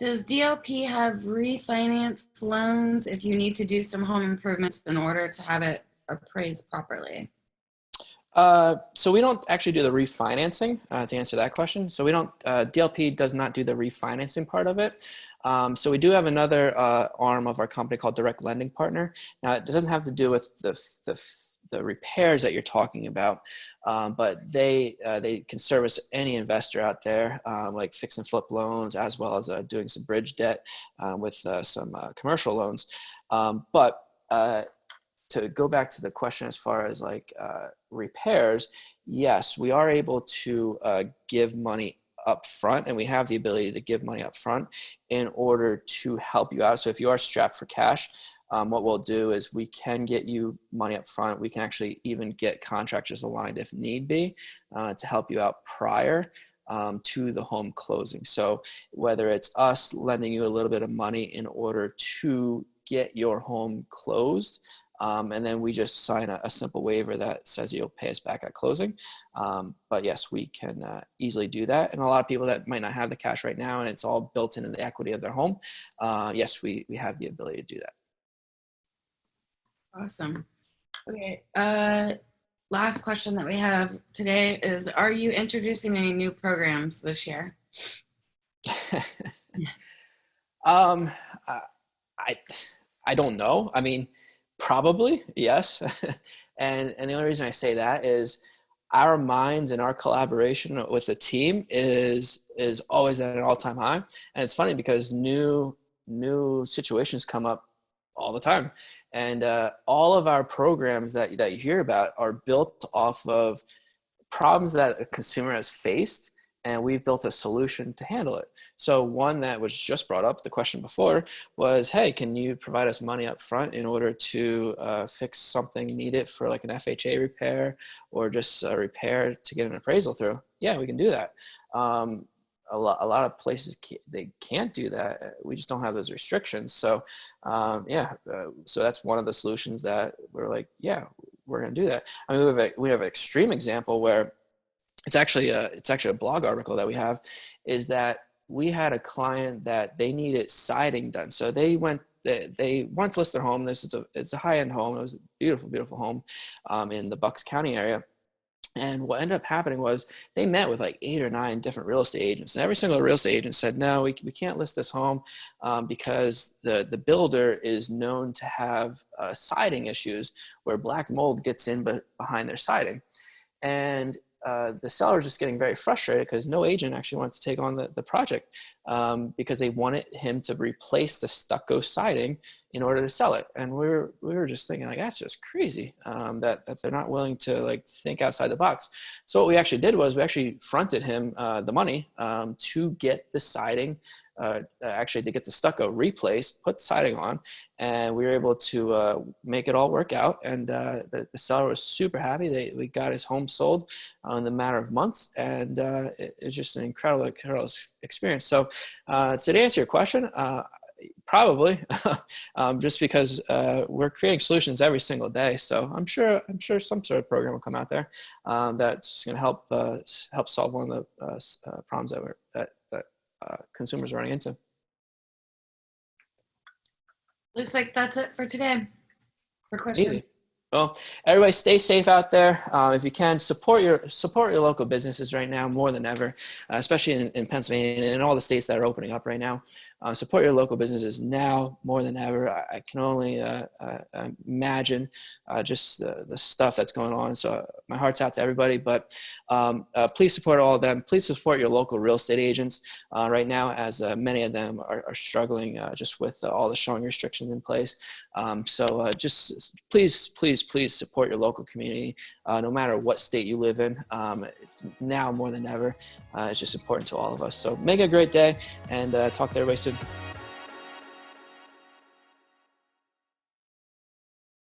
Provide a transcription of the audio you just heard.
Does DLP have refinance loans if you need to do some home improvements in order to have it appraised properly? So we don't actually do the refinancing to answer that question. So we don't, DLP does not do the refinancing part of it. So we do have another arm of our company called Direct Lending Partner. Now it doesn't have to do with the repairs that you're talking about, but they can service any investor out there, like fix and flip loans, as well as doing some bridge debt with some commercial loans. But to go back to the question as far as like repairs, yes, we are able to give money up front, and we have the ability to give money up front in order to help you out. So if you are strapped for cash, what we'll do is we can get you money up front. We can actually even get contractors aligned if need be to help you out prior to the home closing. So whether it's us lending you a little bit of money in order to get your home closed, and then we just sign a simple waiver that says you'll pay us back at closing. But yes, we can easily do that. And a lot of people that might not have the cash right now and it's all built into the equity of their home, yes, we have the ability to do that. Awesome. Okay. Last question that we have today is, are you introducing any new programs this year? I don't know. I mean, probably, yes. and the only reason I say that is our minds and our collaboration with the team is always at an all-time high. And it's funny because new situations come up all the time. And all of our programs that you hear about are built off of problems that a consumer has faced, and we've built a solution to handle it. So one that was just brought up, the question before, was, hey, can you provide us money up front in order to fix something needed for like an FHA repair or just a repair to get an appraisal through? Yeah, we can do that. A lot of places they can't do that. We just don't have those restrictions. So so that's one of the solutions that we're like, yeah, we're gonna do that. I mean, we have an extreme example where it's actually a blog article that we have, is that we had a client that they needed siding done. So they wanted to list their home. It's a high-end home. It was a beautiful, beautiful home in the Bucks County area. And what ended up happening was they met with like 8 or 9 different real estate agents, and every single real estate agent said, no, we can't list this home because the builder is known to have siding issues where black mold gets in behind their siding. And the seller is just getting very frustrated because no agent actually wanted to take on the project because they wanted him to replace the stucco siding in order to sell it. And we were just thinking, like, that's just crazy that they're not willing to like think outside the box. So what we actually did was we actually fronted him the money to get the siding, actually to get the stucco replaced, put siding on, and we were able to make it all work out. And the seller was super happy. We got his home sold in the matter of months, and it's just an incredible experience. So to answer your question, probably, just because we're creating solutions every single day. So I'm sure some sort of program will come out there that's going to help solve one of the problems that consumers are running into. Looks like that's it for today. For questions. Easy. Well, everybody stay safe out there. If you can, support your local businesses right now more than ever, especially in Pennsylvania and in all the states that are opening up right now. Support your local businesses now more than ever. I can only imagine just the stuff that's going on. So my heart's out to everybody, but please support all of them. Please support your local real estate agents right now, as many of them are struggling just with all the showing restrictions in place. So just please support your local community, no matter what state you live in. Now more than ever, it's just important to all of us. So make it a great day, and talk to everybody soon.